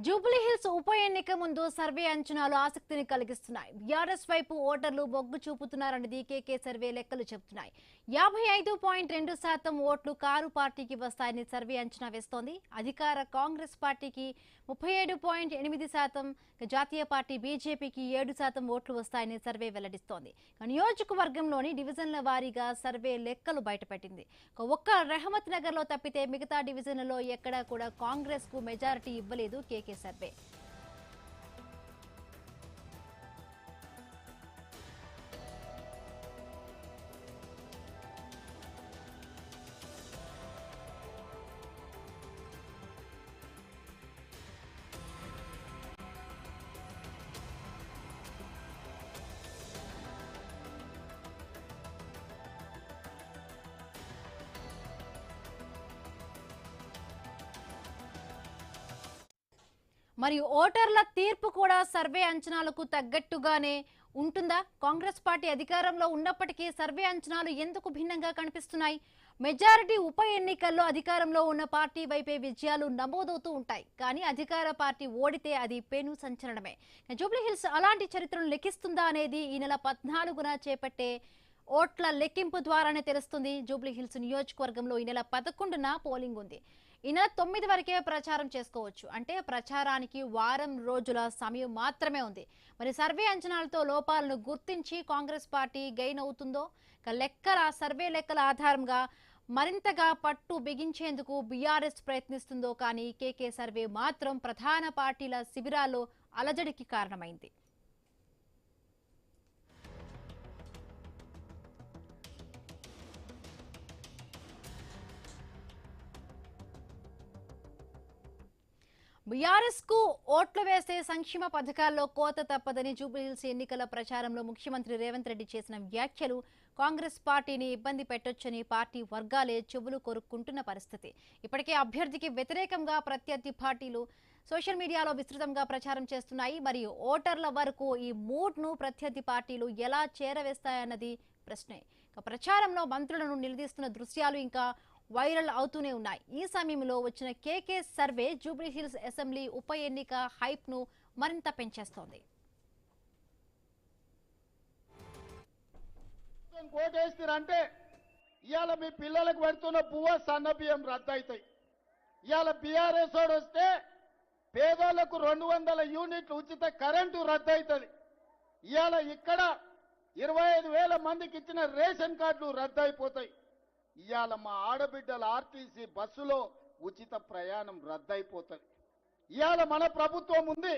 జూబ్లీహిల్స్ ఉప ఎన్నిక ముందు సర్వే అంచనాలు ఆసక్తిని కలిగిస్తున్నాయి. బీఆర్ఎస్ వైపు ఓటర్లు మొగ్గు చూపుతున్నారన్నది కేకే సర్వే లెక్కలు చెబుతున్నాయి. 55.2% ఓట్లు కారు పార్టీకి వస్తాయని సర్వే అంచనా వేస్తోంది. అధికార కాంగ్రెస్ పార్టీకి 37.8%, జాతీయ పార్టీ బీజేపీకి 7% ఓట్లు వస్తాయని సర్వే వెల్లడిస్తోంది. నియోజకవర్గంలోని డివిజన్ల వారీగా సర్వే లెక్కలు బయటపెట్టింది. ఒక్క రెహమత్ నగర్ లో తప్పితే మిగతా డివిజన్లలో ఎక్కడా కూడా కాంగ్రెస్ కు మెజారిటీ ఇవ్వలేదు కేకే సర్వే. మరియు ఓటర్ల తీర్పు కూడా సర్వే అంచనాలకు తగ్గట్టుగానే ఉంటుందా? కాంగ్రెస్ పార్టీ అధికారంలో ఉన్నప్పటికీ సర్వే అంచనాలు ఎందుకు భిన్నంగా కనిపిస్తున్నాయి? మెజారిటీ ఉప ఎన్నికల్లో అధికారంలో ఉన్న పార్టీ వైపే విజయాలు నమోదవుతూ ఉంటాయి. కానీ అధికార పార్టీ ఓడితే అది పెను సంచలనమే. జూబ్లీహిల్స్ అలాంటి చరిత్రను లెక్కిస్తుందా అనేది ఈ నెల 14న చేపట్టే ఓట్ల లెక్కింపు ద్వారానే తెలుస్తుంది. జూబ్లీహిల్స్ నియోజకవర్గంలో ఈ నెల 11న పోలింగ్ ఉంది. ఈ నెల 9 వరకే ప్రచారం చేసుకోవచ్చు. అంటే ప్రచారానికి వారం రోజుల సమయం మాత్రమే ఉంది. మరి సర్వే అంచనాలతో లోపాలను గుర్తించి కాంగ్రెస్ పార్టీ గెయిన్ అవుతుందో, సర్వే లెక్కల ఆధారంగా మరింతగా పట్టు బిగించేందుకు బీఆర్ఎస్ ప్రయత్నిస్తుందో, కానీ కేకే సర్వే మాత్రం ప్రధాన పార్టీల శిబిరాల్లో అలజడికి కారణమైంది. బీఆర్ఎస్ కు ఓట్లు వేసే సంక్షేమ పథకాల్లో కోత తప్పదని జూబ్లీహిల్స్ ఎన్నికల ప్రచారంలో ముఖ్యమంత్రి రేవంత్ రెడ్డి చేసిన వ్యాఖ్యలు కాంగ్రెస్ పార్టీని ఇబ్బంది పెట్టొచ్చని పార్టీ వర్గాలే చెవులు కొరుక్కుంటున్న పరిస్థితి. ఇప్పటికే అభ్యర్థికి వ్యతిరేకంగా ప్రత్యర్థి పార్టీలు సోషల్ మీడియాలో విస్తృతంగా ప్రచారం చేస్తున్నాయి. మరియు ఓటర్ల వరకు ఈ మూడ్ ను ప్రత్యర్థి పార్టీలు ఎలా చేరవేస్తాయన్నది ప్రశ్నే. ప్రచారంలో మంత్రులను నిలదీస్తున్న దృశ్యాలు ఇంకా వైరల్ అవుతూనే ఉన్నాయి. ఈ సమయంలో వచ్చిన కేకే సర్వే జూబ్లీహిల్స్ అసెంబ్లీ ఉప ఎన్నిక హైప్ ను మరింత పెంచేస్తోంది. ఓటేస్తారంటే ఇవాళ మీ పిల్లలకు పెడుతున్న పువ్వ సన్న బియ్యం రద్దు అవుతాయి. ఇవాళ బీఆర్ఎస్ వాడు వస్తే పేదోళ్లకు 200 యూనిట్లు ఉచిత కరెంటు రద్దు అవుతుంది. ఇవాళ ఇక్కడ 25,000 మందికి ఇచ్చిన రేషన్ కార్డులు రద్దు అయిపోతాయి. ఇవాళ మా ఆడబిడ్డల ఆర్టీసీ బస్సులో ఉచిత ప్రయాణం రద్దయిపోతుంది. ఇవాళ మన ప్రభుత్వం ఉంది,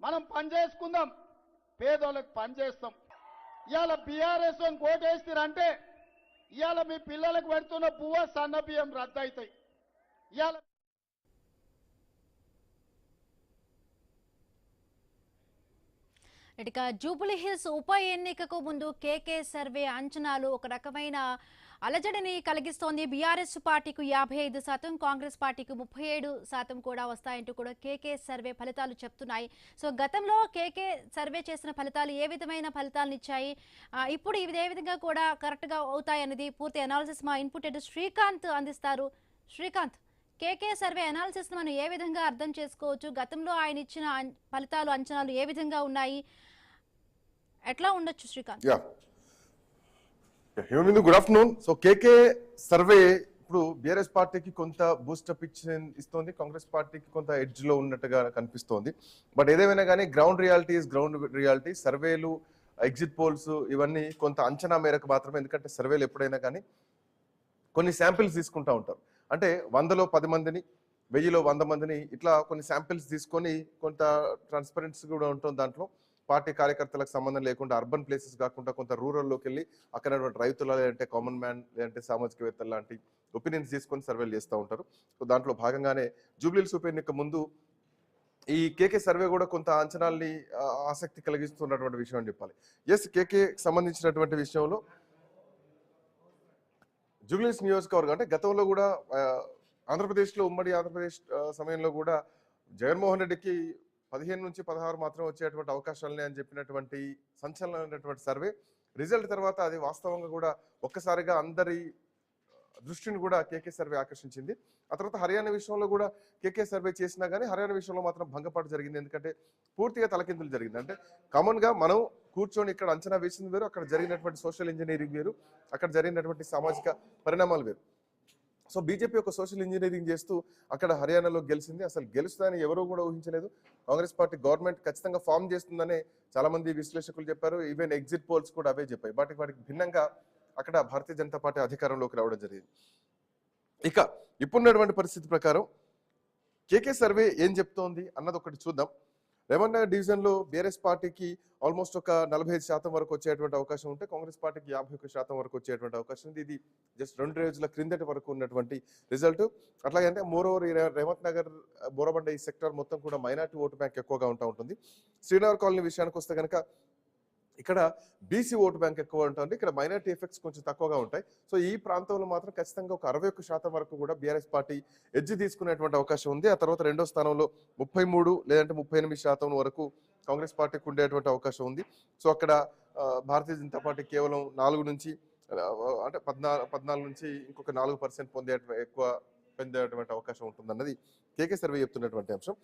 మనం పనిచేసుకుందాం, పేదోళ్ళకి పనిచేస్తాం. ఇవాళ బీఆర్ఎస్ అని ఓటేస్తారంటే ఇవాళ మీ పిల్లలకు పెడుతున్న పువ్వ సన్న బియ్యం రద్దయితాయి. ఇవాళ ఇక జూబ్లీహిల్స్ ఉప ఎన్నికకు ముందు కేకే సర్వే అంచనాలు ఒక రకమైన అలజడిని కలిగిస్తోంది. బీఆర్ఎస్ పార్టీకు 55%, కాంగ్రెస్ పార్టీకి 37% కూడా వస్తాయంటూ కూడా కేకే సర్వే ఫలితాలు చెప్తున్నాయి. సో గతంలో కేకే సర్వే చేసిన ఫలితాలు ఏ విధమైన ఫలితాలను ఇచ్చాయి, ఇప్పుడు ఇవి ఏ విధంగా కూడా కరెక్ట్గా అవుతాయన్నది పూర్తి అనాలిసిస్ మా ఇన్పుట్ ఎడిటర్ శ్రీకాంత్ అందిస్తారు. శ్రీకాంత్, కేకే సర్వే అనాలిసిస్ మనం ఏ విధంగా అర్థం చేసుకోవచ్చు? గతంలో ఆయన ఇచ్చిన ఫలితాలు అంచనాలు ఏ విధంగా ఉన్నాయి, ఎట్లా ఉండొచ్చు Srikanth? Good afternoon. So KK survey ఇప్పుడు బీఆర్ఎస్ పార్టీకి కొంత బూస్టప్ ఇస్తోంది, కాంగ్రెస్ పార్టీకి కొంత ఎడ్జ్ లో ఉన్నట్టుగా కనిపిస్తోంది. బట్ ఏదేమైనా కానీ గ్రౌండ్ రియాలిటీ సర్వేలు, ఎగ్జిట్ పోల్స్ ఇవన్నీ కొంత అంచనా మేరకు మాత్రమే. ఎందుకంటే సర్వేలు ఎప్పుడైనా కానీ కొన్ని శాంపిల్స్ తీసుకుంటూ ఉంటారు. అంటే 100లో 10 మందిని, 1000లో 100 మందిని ఇట్లా కొన్ని శాంపిల్స్ తీసుకొని కొంత ట్రాన్స్పరెన్సీ కూడా ఉంటుంది దాంట్లో. పార్టీ కార్యకర్తలకు సంబంధం లేకుండా అర్బన్ ప్లేసెస్ కాకుండా కొంత రూరల్లోకి వెళ్ళి అక్కడ రైతుల, లేదంటే కామన్ మ్యాన్, లేదంటే సామాజికవేత్తలు లాంటి ఒపీనియన్స్ తీసుకొని సర్వేలు చేస్తూ ఉంటారు. సో దాంట్లో భాగంగానే జూబ్లీహిల్స్ ఉప ఎన్నిక ముందు ఈ కేకే సర్వే కూడా కొంత అంచనాల్ని ఆసక్తి కలిగిస్తున్నటువంటి విషయం అని చెప్పాలి. ఎస్, కేకే సంబంధించినటువంటి విషయంలో జూబ్లీహిల్స్ నియోజకవర్గం అంటే గతంలో కూడా ఆంధ్రప్రదేశ్లో, ఉమ్మడి ఆంధ్రప్రదేశ్ సమయంలో కూడా జగన్మోహన్ రెడ్డికి 15 నుంచి 16 మాత్రం వచ్చేటువంటి అవకాశాలని అని చెప్పినటువంటి సంచలనమైనటువంటి సర్వే రిజల్ట్ తర్వాత అది వాస్తవంగా కూడా ఒక్కసారిగా అందరి దృష్టిని కూడా కేకే సర్వే ఆకర్షించింది. ఆ తర్వాత హర్యానా విషయంలో కూడా కేకే సర్వే చేసినా కానీ హర్యానా విషయంలో మాత్రం భంగపాటు జరిగింది. ఎందుకంటే పూర్తిగా తలకిందులు జరిగింది. అంటే కామన్గా మనం కూర్చొని ఇక్కడ అంచనా వేసింది వేరు, అక్కడ జరిగినటువంటి సోషల్ ఇంజనీరింగ్ వేరు, అక్కడ జరిగినటువంటి సామాజిక పరిణామాలు వేరు. సో బీజేపీ ఒక సోషల్ ఇంజనీరింగ్ చేస్తూ అక్కడ హర్యానాలో గెలిచింది. అసలు గెలుస్తుందని ఎవరూ కూడా ఊహించలేదు. కాంగ్రెస్ పార్టీ గవర్నమెంట్ ఖచ్చితంగా ఫామ్ చేస్తుందనే చాలా మంది విశ్లేషకులు చెప్పారు. ఈవెన్ ఎగ్జిట్ పోల్స్ కూడా అవే చెప్పాయి. వాటికి భిన్నంగా అక్కడ భారతీయ జనతా పార్టీ అధికారంలోకి రావడం జరిగింది. ఇక ఇప్పుడున్నటువంటి పరిస్థితి ప్రకారం కేకే సర్వే ఏం చెప్తోంది అన్నది ఒకటి చూద్దాం. రేవంత్ నగర్ డివిజన్లో బీఆర్ఎస్ పార్టీకి ఆల్మోస్ట్ ఒక 45% వరకు వచ్చేటువంటి అవకాశం ఉంటే కాంగ్రెస్ పార్టీకి 51% వరకు వచ్చేటువంటి అవకాశం ఉంది. ఇది జస్ట్ 2 రోజుల క్రిందటి వరకు ఉన్నటువంటి రిజల్ట్. అట్లాగంటే మోరోవర్ రేవంత్ నగర్ బోరబండ ఈ సెక్టర్ మొత్తం కూడా మైనార్టీ ఓటు బ్యాంక్ ఎక్కువగా ఉంటుంది. శ్రీనగర్ కాలనీ విషయానికి వస్తే కనుక ఇక్కడ బీసీ ఓటు బ్యాంక్ ఎక్కువ ఉంటుంది, ఇక్కడ మైనార్టీ ఎఫెక్ట్స్ కొంచెం తక్కువగా ఉంటాయి. సో ఈ ప్రాంతంలో మాత్రం ఖచ్చితంగా ఒక 61% వరకు కూడా బీఆర్ఎస్ పార్టీ ఎడ్జ్ తీసుకునేటువంటి అవకాశం ఉంది. ఆ తర్వాత రెండో స్థానంలో 33 లేదంటే 38% వరకు కాంగ్రెస్ పార్టీకి ఉండేటువంటి అవకాశం ఉంది. సో అక్కడ భారతీయ జనతా పార్టీ కేవలం 4 నుంచి అంటే 14 నుంచి ఇంకొక 4% ఎక్కువ పొందేటువంటి అవకాశం ఉంటుందన్నది కేకే సర్వే చెప్తున్నటువంటి అంశం.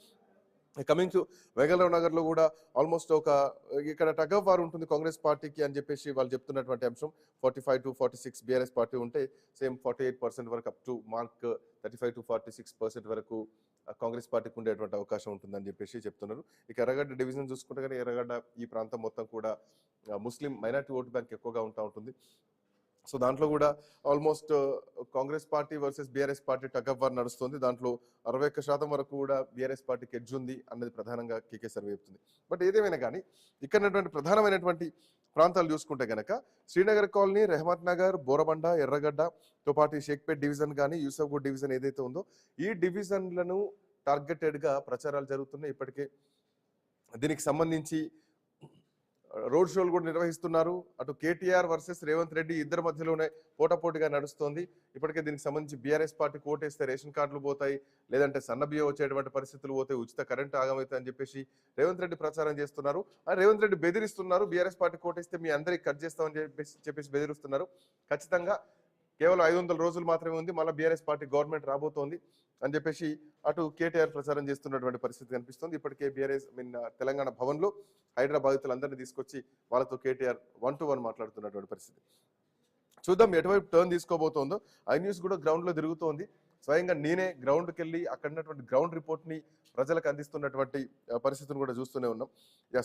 కమింగ్ టు వెంగళరావు నగర్ లో కూడా ఆల్మోస్ట్ ఒక ఇక్కడ టగ్ ఆఫ్ వార్ ఉంటుంది కాంగ్రెస్ పార్టీకి అని చెప్పేసి వాళ్ళు చెప్తున్నటువంటి అంశం. 45 to 46 బీఆర్ఎస్ పార్టీ ఉంటే సేమ్ 48% వరకు అప్ టు మార్క్ 35 to 46% వరకు కాంగ్రెస్ పార్టీకి ఉండేటువంటి అవకాశం ఉంటుందని చెప్పేసి చెప్తున్నారు. ఇక ఎర్రగడ్డ డివిజన్ చూసుకుంటే కానీ ఎర్రగడ్డ ఈ ప్రాంతం మొత్తం కూడా ముస్లిం మైనార్టీ ఓటు బ్యాంక్ ఎక్కువగా ఉంటుంది. సో దాంట్లో కూడా almost Congress party versus BRS party tug of war నడుస్తుంది. దాంట్లో 61% వరకు కూడా బీఆర్ఎస్ పార్టీకి ఎడ్జ్ ఉంది అన్నది ప్రధానంగా కేకే సర్వే చెప్తుంది. బట్ ఏదేమైనా కానీ ఇక్కడ ప్రధానమైనటువంటి ప్రాంతాలు చూసుకుంటే కనుక శ్రీనగర్ కాలనీ, రెహమత్ నగర్, బోరబండ, ఎర్రగడ్డతో పాటు షేక్పేట్ డివిజన్ కానీ యూసఫ్గూడ్ డివిజన్ ఏదైతే ఉందో ఈ డివిజన్లను టార్గెటెడ్గా ప్రచారాలు జరుగుతున్నాయి. ఇప్పటికే దీనికి సంబంధించి రోడ్ షోలు కూడా నిర్వహిస్తున్నారు. అటు కేటీఆర్ వర్సెస్ రేవంత్ రెడ్డి ఇద్దరి మధ్యలోనే పోటాపోటీగా నడుస్తోంది. ఇప్పటికే దీనికి సంబంధించి బీఆర్ఎస్ పార్టీ ఓటేస్తే రేషన్ కార్డులు పోతాయి, లేదంటే సన్నబియ్యం వచ్చేటువంటి పరిస్థితులు పోతాయి, ఉచిత కరెంట్ ఆగమవుతాయి అని చెప్పేసి రేవంత్ రెడ్డి ప్రచారం చేస్తున్నారు. రేవంత్ రెడ్డి బెదిరిస్తున్నారు, బీఆర్ఎస్ పార్టీ ఓటేస్తే మీ అందరికి కట్ చేస్తామని చెప్పేసి బెదిరిస్తున్నారు. ఖచ్చితంగా కేవలం 500 రోజులు మాత్రమే ఉంది, మళ్ళీ బీఆర్ఎస్ పార్టీ గవర్నమెంట్ రాబోతోంది అని చెప్పేసి అటు కేటీఆర్ ప్రచారం చేస్తున్నటువంటి పరిస్థితి కనిపిస్తుంది. ఇప్పటికే బీఆర్ఎస్ తెలంగాణ భవన్లో హైదరాబాదితులందరినీ తీసుకొచ్చి వాళ్ళతో కేటీఆర్ 1-to-1 మాట్లాడుతున్నటువంటి పరిస్థితి. చూద్దాం ఎటువైపు టర్న్ తీసుకోబోతోందో. ఐ న్యూస్ కూడా గ్రౌండ్లో తిరుగుతోంది. స్వయంగా నేనే గ్రౌండ్కి వెళ్ళి అక్కడ ఉన్నటువంటి గ్రౌండ్ రిపోర్ట్ని ప్రజలకు అందిస్తున్నటువంటి పరిస్థితిని కూడా చూస్తూనే ఉన్నాం.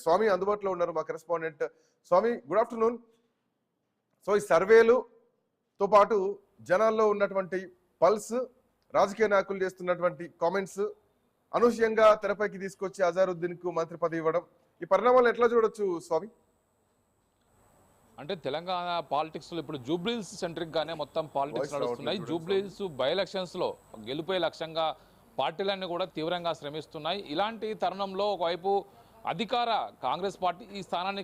స్వామి అందుబాటులో ఉన్నారు, మా కరెస్పాండెంట్. స్వామి, గుడ్ ఆఫ్టర్నూన్. సో ఈ సర్వేలుతో పాటు జనాల్లో ఉన్నటువంటి పల్స్, రాజకీయ నాయకులు చేస్తున్నటువంటి కామెంట్స్ అనూహ్యంగా తెరపైకి తీసుకొచ్చి అజారుద్దీన్ కు మంత్రి పదవి ఇవ్వడం, ఈ పరిణామాలను ఎట్లా చూడొచ్చు స్వామి? అంటే తెలంగాణ పాలిటిక్స్ లో ఇప్పుడు జూబ్లీహిల్స్ సెంట్రిక్ గానే మొత్తం పాలిటిక్స్ నడుస్తున్నాయి. జూబ్లీహిల్స్ బై ఎలక్షన్స్ లో గెలుపే లక్ష్యంగా పార్టీలన్నీ కూడా తీవ్రంగా శ్రమిస్తున్నాయి. ఇలాంటి తరుణంలో ఒకవైపు అధికార కాంగ్రెస్ పార్టీ ఈ స్థానాన్ని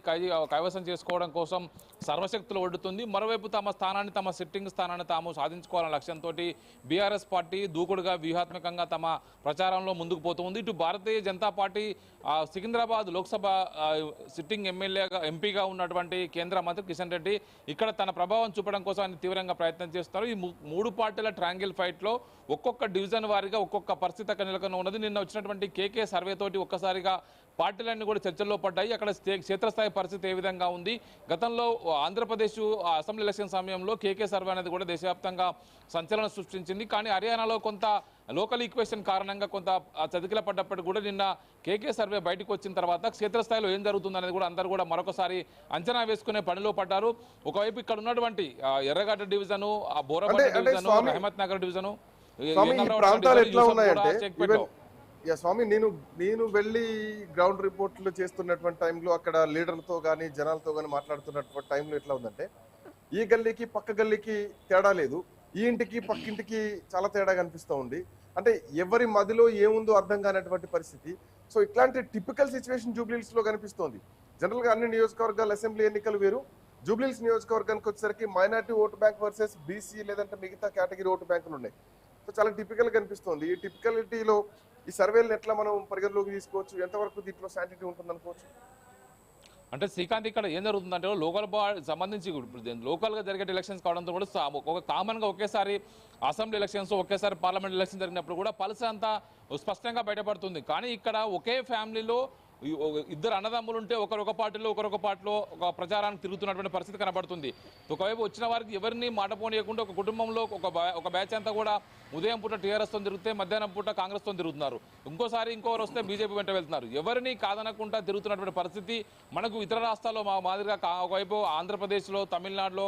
కైవసం చేసుకోవడం కోసం సర్వశక్తులు ఒడ్డుతుంది. మరోవైపు తమ స్థానాన్ని, తమ సిట్టింగ్ స్థానాన్ని తాము సాధించుకోవాలనే లక్ష్యంతో బీఆర్ఎస్ పార్టీ దూకుడుగా వ్యూహాత్మకంగా తమ ప్రచారంలో ముందుకు పోతుంది. ఇటు భారతీయ జనతా పార్టీ సికింద్రాబాద్ లోక్సభ సిట్టింగ్ ఎంపీగా ఉన్నటువంటి కేంద్ర మంత్రి కిషన్ రెడ్డి ఇక్కడ తన ప్రభావం చూపడం కోసం ఆయన తీవ్రంగా ప్రయత్నం చేస్తారు. ఈ 3 పార్టీల ట్రాంగిల్ ఫైట్లో ఒక్కొక్క డివిజన్ వారీగా ఒక్కొక్క పరిస్థితి అక్కడ నెలకొని ఉన్నది. నిన్న వచ్చినటువంటి కేకే సర్వే తోటి ఒక్కసారిగా పార్టీలన్నీ కూడా చర్చల్లో పడ్డాయి. అక్కడ క్షేత్రస్థాయి పరిస్థితి ఏ విధంగా ఉంది? గతంలో ఆంధ్రప్రదేశ్ అసెంబ్లీ ఎలక్షన్ సమయంలో కేకే సర్వే అనేది కూడా దేశవ్యాప్తంగా సంచలనం సృష్టించింది. కానీ హర్యానాలో కొంత లోకల్ ఈక్వేషన్ కారణంగా కొంత చతికిల పడ్డప్పటికీ కూడా నిన్న కేకే సర్వే బయటకు వచ్చిన తర్వాత క్షేత్రస్థాయిలో ఏం జరుగుతుంది అనేది కూడా అందరూ కూడా మరొకసారి అంచనా వేసుకునే పనిలో పడ్డారు. ఒకవైపు ఇక్కడ ఉన్నటువంటి Erragadda division, Borabanda division, Rahmath Nagar division, స్వామి, నేను వెళ్ళి గ్రౌండ్ రిపోర్ట్లు చేస్తున్నటువంటి టైంలో అక్కడ లీడర్లతో కానీ జనాలతో కానీ మాట్లాడుతున్నటువంటి టైంలో ఎట్లా ఉందంటే ఈ గల్లీకి పక్క గల్లీకి తేడా లేదు, ఈ ఇంటికి పక్కింటికి చాలా తేడా కనిపిస్తూ ఉంది. అంటే ఎవరి మదిలో ఏముందో అర్థం కానటువంటి పరిస్థితి. సో ఇట్లాంటి టిపికల్ సిచ్యువేషన్ జూబ్లీహిల్స్ లో కనిపిస్తోంది. జనరల్ గా అన్ని నియోజకవర్గాలు అసెంబ్లీ ఎన్నికలు వేరు, జూబ్లీహిల్స్ నియోజకవర్గానికి వచ్చేసరికి minority vote bank versus BC లేదంటే మిగతా కేటగిరీ ఓటు బ్యాంకులు ఉన్నాయి. సో చాలా టిపికల్ కనిపిస్తోంది. ఈ టిపికలిటీలో ఈ సర్వేలను ఎట్లా మనం పరిగణలోకి తీసుకోవచ్చు? ఎంతవరకు దీంట్లో శాంటిటీ ఉంటుంది అనుకోవచ్చు? అంటే శ్రీకాంత్ ఇక్కడ ఏం జరుగుతుందంటే లోకల్ బాడీ సంబంధించి లోకల్ గా జరిగే ఎలక్షన్స్ కావడంతో కూడా ఒక కామన్ గా ఒకేసారి అసెంబ్లీ ఎలక్షన్స్ ఒకేసారి పార్లమెంట్ ఎలక్షన్ జరిగినప్పుడు కూడా పల్స్ అంతా స్పష్టంగా బయటపడుతుంది. కానీ ఇక్కడ ఒకే ఫ్యామిలీలో ఇద్దరు అన్నదమ్ములు ఉంటే ఒకరొక పార్టీలో ఒక ప్రచారానికి తిరుగుతున్నటువంటి పరిస్థితి కనబడుతుంది. ఒకవైపు వచ్చిన వారికి ఎవరిని మాట పోనీయకుండా ఒక కుటుంబంలో ఒక బ్యాచ్ అంతా కూడా ఉదయం పూట టీఆర్ఎస్ తో తిరిగితే మధ్యాహ్నం పూట కాంగ్రెస్ తో తిరుగుతున్నారు. ఇంకోరు వస్తే బీజేపీ వెంట వెళ్తున్నారు. ఎవరిని కాదనకుండా తిరుగుతున్నటువంటి పరిస్థితి మనకు ఇతర రాష్ట్రాల్లో మాదిరిగా ఒకవైపు ఆంధ్రప్రదేశ్లో తమిళనాడులో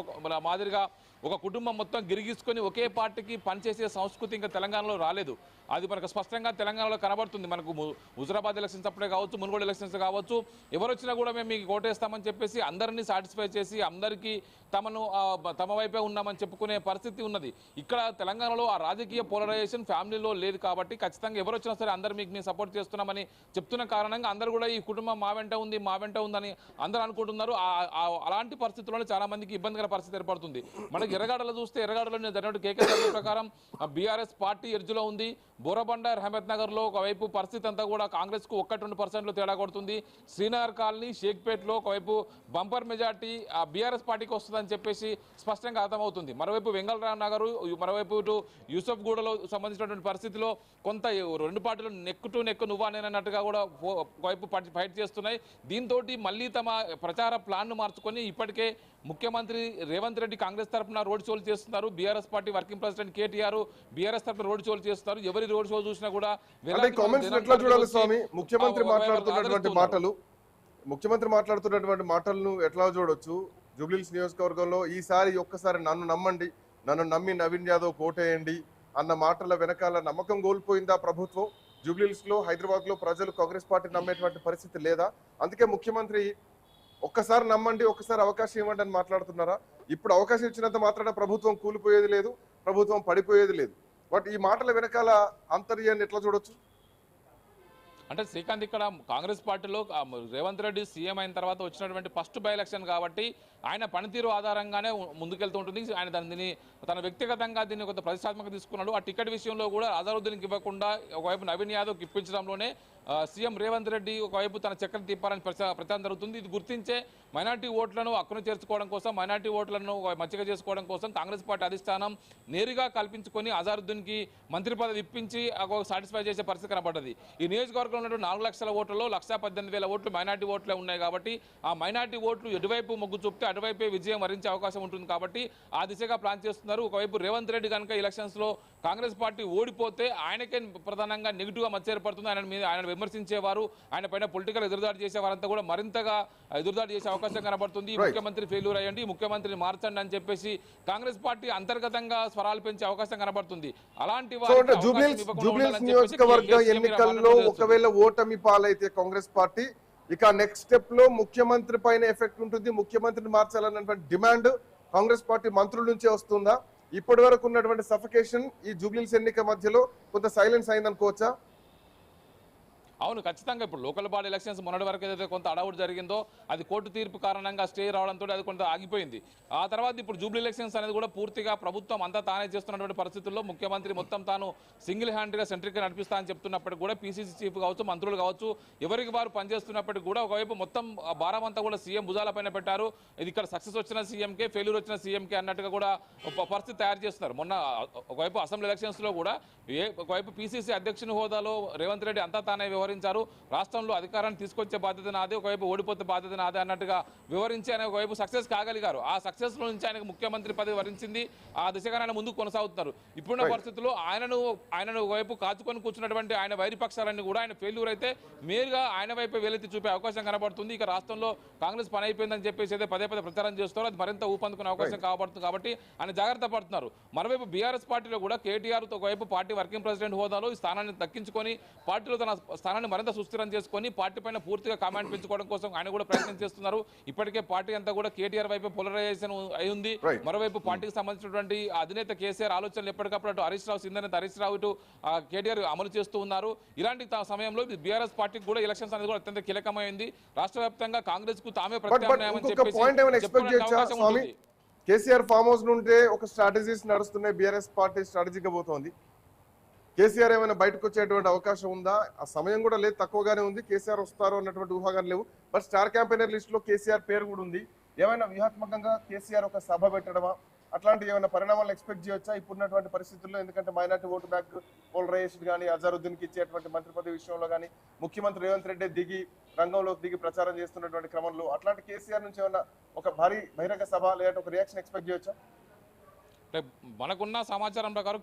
మాదిరిగా ఒక కుటుంబం మొత్తం గిరిగీసుకొని ఒకే పార్టీకి పనిచేసే సంస్కృతి ఇంకా తెలంగాణలో రాలేదు. అది మనకు స్పష్టంగా తెలంగాణలో కనబడుతుంది. మనకు హుజరాబాద్ ఎలక్షన్స్ అప్పుడే కావచ్చు, మునుగోడు ఎలక్షన్స్ కావచ్చు, ఎవరు వచ్చినా కూడా మేము మీకు ఓటేస్తామని చెప్పేసి అందరినీ సాటిస్ఫై చేసి అందరికీ తమ వైపే ఉన్నామని చెప్పుకునే పరిస్థితి ఉన్నది. ఇక్కడ తెలంగాణలో ఆ రాజకీయ పోలరైజేషన్ ఫ్యామిలీలో లేదు కాబట్టి ఖచ్చితంగా ఎవరు వచ్చినా సరే అందరు మీకు మేము సపోర్ట్ చేస్తున్నామని చెప్తున్న కారణంగా అందరూ కూడా ఈ కుటుంబం మా వెంట ఉందని అందరూ అనుకుంటున్నారు. అలాంటి పరిస్థితుల్లోనే చాలా మందికి ఇబ్బందికర పరిస్థితి ఏర్పడుతుంది. మనకి ఎర్రగడ్డలో చూస్తే ఎర్రగడ్డలో జరిగినట్టు కేకే ప్రకారం బీఆర్ఎస్ పార్టీ ఎడ్జ్లో ఉంది. బోరబండ రహమత్ నగర్ లో ఒకవైపు పరిస్థితి అంతా కూడా కాంగ్రెస్ కు 1-2% తేడా కొడుతుంది. శ్రీనగర్ కాలనీ షేక్పేట్లో ఒకవైపు బంపర్ మెజార్టీ బీఆర్ఎస్ పార్టీకి వస్తుందని చెప్పేసి స్పష్టంగా అర్థమవుతుంది. మరోవైపు వెంగళరావు నగర్, మరోవైపు ఇటు యూసఫ్ గూడలో సంబంధించినటువంటి పరిస్థితిలో కొంత రెండు పార్టీలు నెక్ టు నెక్ నువ్వా నేనన్నట్టుగా కూడా ఒకవైపు ఫైట్ చేస్తున్నాయి. దీంతో మళ్ళీ తమ ప్రచార ప్లాన్ మార్చుకొని ఇప్పటికే ముఖ్యమంత్రి రేవంత్ రెడ్డి కాంగ్రెస్ తరఫున రోడ్ షోలు చేస్తున్నారు. BRS party working president KTR BRS తరఫున రోడ్ షోలు చేస్తున్నారు. ఎవరి రోడ్ షో చూసినా కూడా ముఖ్యమంత్రి మాట్లాడుతున్నటువంటి మాటలను ఎట్లా చూడొచ్చు? జూబ్లీహిల్స్ నియోజకవర్గంలో ఈసారి ఒక్కసారి నన్ను నమ్మండి, నన్ను నమ్మి నవీన్ యాదవ్ కోటేయండి అన్న మాటల వెనకాల నమ్మకం కోల్పోయిందా ప్రభుత్వం? జూబ్లీహిల్స్ లో, హైదరాబాద్ లో ప్రజలు కాంగ్రెస్ పార్టీ నమ్మేటువంటి పరిస్థితి లేదా? అందుకే ముఖ్యమంత్రి ఒక్కసారి నమ్మండి, ఒక్కసారి అవకాశం ఇవ్వండి అని మాట్లాడుతున్నారా? ఇప్పుడు అవకాశం ఇచ్చినంత మాత్రాన ప్రభుత్వం కూలిపోయేది లేదు, ప్రభుత్వం పడిపోయేది లేదు. బట్ ఈ మాటల వెనకాల అంతర్యాన్ని ఎట్లా చూడొచ్చు? అంటే శ్రీకాంత్ ఇక్కడ కాంగ్రెస్ పార్టీలో రేవంత్ రెడ్డి సీఎం అయిన తర్వాత వచ్చినటువంటి ఫస్ట్ బై ఎలక్షన్ కాబట్టి ఆయన పనితీరు ఆధారంగానే ముందుకెళ్తూ ఉంటుంది. ఆయన దీన్ని తన వ్యక్తిగతంగా దీన్ని కొంత ప్రతిష్టాత్మక తీసుకున్నాడు. ఆ టికెట్ విషయంలో కూడా అజరుద్దీన్కి ఇవ్వకుండా ఒకవైపు నవీన్ యాదవ్కి ఇప్పించడంలోనే సీఎం రేవంత్ రెడ్డి ఒకవైపు తన చక్రం తిప్పాలని ప్రచారం జరుగుతుంది. ఇది గుర్తించే మైనార్టీ ఓట్లను అక్కును చేర్చుకోవడం కోసం, మైనార్టీ ఓట్లను మంచిగా చేసుకోవడం కోసం కాంగ్రెస్ పార్టీ అధిష్టానం నేరుగా కల్పించుకొని అజరుద్దీన్కి మంత్రి పదవి ఇప్పించి సాటిస్ఫై చేసే పరిస్థితి కనబడ్డది. ఈ నియోజకవర్గంలో ఉన్నటువంటి 4 లక్షల ఓట్లలో 1,18,000 ఓట్లు మైనార్టీ ఓట్లే ఉన్నాయి కాబట్టి ఆ మైనార్టీ ఓట్లు ఎటువైపు మొగ్గు చూపితే అటువైపే విజయం వరించే అవకాశం ఉంటుంది కాబట్టి ఆ దిశగా ప్లాన్ చేస్తున్నారు. ఒకవైపు రేవంత్ రెడ్డి కనుక ఎలక్షన్స్ లో కాంగ్రెస్ పార్టీ ఓడిపోతే ఆయనకే ప్రధానంగా నెగిటివ్ గా మచ్చ ఏర్పడుతుంది. ఆయన విమర్శించేవారు, ఆయన పైన పొలిటికల్ ఎదురుదాడి చేసేవారంతా కూడా మరింతగా ఎదురుదాడి చేసే అవకాశం కనబడుతుంది. ముఖ్యమంత్రి ఫెయిల్యూర్ అయ్యండి, ముఖ్యమంత్రిని మార్చండి అని చెప్పేసి కాంగ్రెస్ పార్టీ అంతర్గతంగా స్వరాలు పెంచే అవకాశం కనబడుతుంది. అలాంటి నియోజకవర్గ ఎన్నికల్లో ఒకవేళ ఓటమి పాలైతే కాంగ్రెస్ పార్టీ ఇక నెక్స్ట్ స్టెప్ లో ముఖ్యమంత్రి పైన ఎఫెక్ట్ ఉంటుంది, ముఖ్యమంత్రిని మార్చాలన్నటువంటి డిమాండ్ కాంగ్రెస్ పార్టీ మంత్రుల నుంచే వస్తుందా? ఇప్పటి వరకు ఉన్నటువంటి సఫికేషన్ ఈ జూబ్లీహిల్స్ ఎన్నిక మధ్యలో కొంత సైలెన్స్ అయిందనుకోవచ్చా? అవును, ఖచ్చితంగా. ఇప్పుడు లోకల్ బాడీ ఎలక్షన్స్ మొన్నటి వరకు ఏదైతే కొంత అడవుడు జరిగిందో అది కోర్టు తీర్పు కారణంగా స్టే రావడంతో అది కొంత ఆగిపోయింది. ఆ తర్వాత ఇప్పుడు జూబ్లీ ఎలక్షన్స్ అనేది కూడా పూర్తిగా ప్రభుత్వం అంతా తానే చేస్తున్నటువంటి పరిస్థితుల్లో ముఖ్యమంత్రి మొత్తం తాను సింగిల్ హ్యాండ్గా సెంట్రిక్గా నడిపిస్తా అని చెప్తున్నప్పటికీ కూడా పీసీసీ చీఫ్ కావచ్చు, మంత్రులు కావచ్చు, ఎవరికి వారు పనిచేస్తున్నప్పటికీ కూడా ఒకవైపు మొత్తం భారం అంతా కూడా సీఎం భుజాలపైన పెట్టారు. ఇది ఇక్కడ సక్సెస్ వచ్చిన సీఎంకే, ఫెయిల్యూర్ వచ్చిన సీఎంకే అన్నట్టుగా కూడా పరిస్థితి తయారు చేస్తున్నారు. మొన్న ఒకవైపు అసెంబ్లీ ఎలక్షన్స్ లో కూడా ఒకవైపు పీసీసీ అధ్యక్షుని హోదాలో రేవంత్ రెడ్డి అంతా తానే వివరించారు. రాష్ట్రంలో అధికారాన్ని తీసుకొచ్చే బాధ్యత నాదే, ఒకవైపు ఓడిపోతే బాధ్యత నాదే అన్నట్టుగా వివరించి ఆయన ఒకవైపు సక్సెస్ కాగలిగారు. ఆ సక్సెస్ లో నుంచి ఆయనకు ముఖ్యమంత్రి పదవి వరించింది. ఆ దిశగా ఆయన ముందుకు కొనసాగుతున్నారు. ఇప్పుడున్న పరిస్థితుల్లో ఆయనను ఒకవైపు కాచుకొని కూర్చున్నటువంటి ఆయన వైరి పక్షాలన్నీ కూడా ఆయన ఫెయిల్యూర్ అయితే మేరుగా ఆయన వైపు వేలెత్తి చూపే అవకాశం కనబడుతుంది. ఇక రాష్ట్రంలో కాంగ్రెస్ పని అయిపోయిందని చెప్పేసి అయితే పదే ప్రచారం చేస్తారు. అది మరింత ఊపందుకునే అవకాశం కాబడుతుంది కాబట్టి ఆయన జాగ్రత్త పడుతున్నారు. మరోవైపు బీఆర్ఎస్ పార్టీలో కూడా కేటీఆర్ తో ఒకవైపు పార్టీ వర్కింగ్ ప్రెసిడెంట్ హోదాలో ఈ స్థానాన్ని దక్కించుకొని పార్టీలో తన స్థానాన్ని మరింత సుస్థిరం చేసుకొని పార్టీ పైన పూర్తిగా కమాండ్ పెంచుకోవడం కోసం ఆయన కూడా ప్రయత్నం చేస్తున్నారు. ఇప్పటికే పార్టీ అంతా కూడా కేటీఆర్ వైపు పోలరైజేషన్ అయి ఉంది. మరోవైపు పార్టీకి సంబంధించినటువంటి అధినేత కేసీఆర్ ఆలోచనలు ఎప్పటికప్పుడు అటు హరీష్ రావు, సింధనేత హరీష్ రావు ఇటు కేటీఆర్ అమలు చేస్తూ ఉన్నారు. ఇలాంటి సమయంలో బీఆర్ఎస్ పార్టీకి కూడా ఎలక్షన్స్ అనేది కూడా అత్యంత కీలకమైంది. రాష్ట్ర వ్యాప్తంగా కాంగ్రెస్ కు తామే ప్రత్యామ్నాయం అని చెప్పేసి కేసీఆర్ ఫామ్ హౌస్ నుండే ఒక స్ట్రాటజీస్ నడుస్తున్నాయి. బీఆర్ఎస్ పార్టీ స్ట్రాటజీగా పోతోంది. కేసీఆర్ ఏమైనా బయటకు వచ్చేటువంటి అవకాశం ఉందా? ఆ సమయం కూడా లేదు, తక్కువగానే ఉంది. కేసీఆర్ వస్తారు అన్నటువంటి ఊహాగానే లేవు. బట్ స్టార్ క్యాంపెయినర్ లిస్ట్ లో కేసీఆర్ పేరు కూడా ఉంది. ఏమైనా వ్యూహాత్మకంగా కేసీఆర్ ఒక సభ పెట్టడమా, అట్లాంటి ఏమైనా పరిణామాలు ఎక్స్పెక్ట్ చేయొచ్చా ఇప్పుడున్నటువంటి పరిస్థితుల్లో? ఎందుకంటే మైనార్టీ ఓటు బ్యాంక్ పోలరైజేషన్ కానీ, అజారుద్దీన్కి ఇచ్చేటువంటి మంత్రి పదవి విషయంలో కానీ, ముఖ్యమంత్రి రేవంత్ రెడ్డి రంగంలోకి దిగి ప్రచారం చేస్తున్నటువంటి క్రమంలో అట్లాంటి కేసీఆర్ నుంచి ఏమైనా ఒక భారీ బహిరంగ సభ లేదా ఒక రియాక్షన్ ఎక్స్పెక్ట్ చేయొచ్చా? అంటే మనకున్న సమాచారం ప్రకారం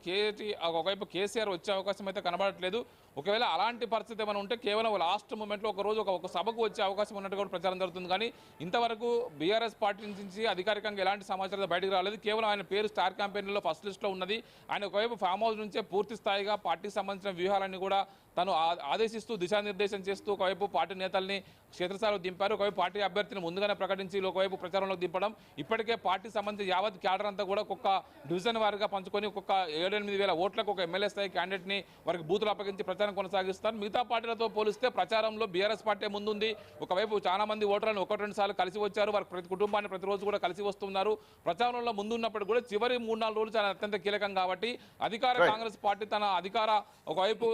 ఒకవైపు కేసీఆర్ వచ్చే అవకాశం అయితే కనబడట్లేదు. ఒకవేళ అలాంటి పరిస్థితి ఏమైనా ఉంటే కేవలం లాస్ట్ మూమెంట్లో ఒక రోజు ఒక సభకు వచ్చే అవకాశం ఉన్నట్టు కూడా ప్రచారం జరుగుతుంది. కానీ ఇంతవరకు బీఆర్ఎస్ పార్టీ నుంచి అధికారికంగా ఎలాంటి సమాచారం బయటకు రాలేదు. కేవలం ఆయన పేరు స్టార్ క్యాంపెయిన్లో ఫస్ట్ లిస్ట్లో ఉన్నది. ఆయన ఒకవైపు ఫామ్ హౌస్ నుంచే పూర్తి స్థాయిగా పార్టీకి సంబంధించిన వ్యూహాలన్నీ కూడా తను ఆదేశిస్తూ దిశానిర్దేశం చేస్తూ ఒకవైపు పార్టీ నేతల్ని క్షేత్రస్థాయిలో దింపారు. ఒకవైపు పార్టీ అభ్యర్థిని ముందుగానే ప్రకటించి ఒకవైపు ప్రచారంలోకి దింపడం. ఇప్పటికే పార్టీ సంబంధించి యావత్ క్యాడర్ అంతా కూడా ఒక్కొక్క డివిజన్ వారిగా పంచుకొని ఒక్కొక్క 7-8 వేల ఓట్లకు ఒక ఎమ్మెల్యే స్థాయి క్యాండిడేట్ని వారికి బూతులు అప్పగించి ప్రచారం కొనసాగిస్తారు. మిగతా పార్టీలతో పోలిస్తే ప్రచారంలో బీఆర్ఎస్ పార్టీ ముందుంది. ఒకవైపు చాలా మంది ఓటర్లను 1-2 సార్లు కలిసి వచ్చారు. వారి ప్రతి కుటుంబాన్ని ప్రతిరోజు కూడా కలిసి వస్తున్నారు. ప్రచారంలో ముందున్నప్పుడు కూడా చివరి 3-4 రోజులు చాలా అత్యంత కీలకం కాబట్టి అధికార కాంగ్రెస్ పార్టీ తన అధికార ఒకవైపు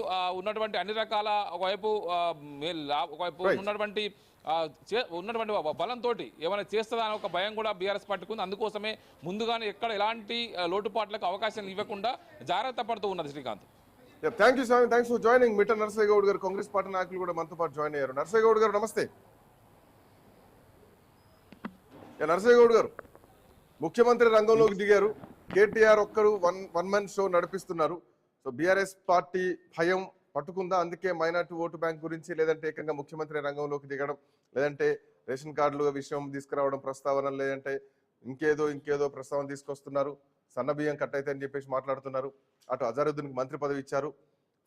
ఉన్నటువంటి అన్ని రకాల ఒకవైపు ఉన్నటువంటి బలంతో ఏమైనా చేస్తుందా అనే ఒక భయం కూడా బీఆర్ఎస్ పార్టీకి ఉంది. అందుకోసమే ముందుగానే ఎక్కడ ఎలాంటి లోటుపాట్లకు అవకాశం ఇవ్వకుండా జాగ్రత్త పడుతూ ఉన్నది. శ్రీకాంత్, థ్యాంక్ యూ స్వామి, thanks for joining. Mitta Narasaiah Goud గారు, కాంగ్రెస్ పార్టీ నాయకులు కూడా మనతో పాటు జాయిన్ అయ్యారు. నరసయ్య గౌడ్ గారు నమస్తే. నరసయ్య గౌడ్ గారు, ముఖ్యమంత్రి రంగంలోకి దిగారు. కేటీఆర్ ఒక్కరు వన్ మ్యాన్ షో నడిపిస్తున్నారు. సో బీఆర్ఎస్ పార్టీ భయం పట్టుకుందా? అందుకే మైనార్టీ ఓటు బ్యాంక్ గురించి, లేదంటే ఏకంగా ముఖ్యమంత్రి రంగంలోకి దిగడం, లేదంటే రేషన్ కార్డుల విషయం తీసుకురావడం ప్రస్తావన, లేదంటే ఇంకేదో ప్రస్తావన తీసుకొస్తున్నారు. సన్న బియ్యం కట్ అయితే అని చెప్పేసి మాట్లాడుతున్నారు. అటు అజారుద్దీన్కి మంత్రి పదవి ఇచ్చారు.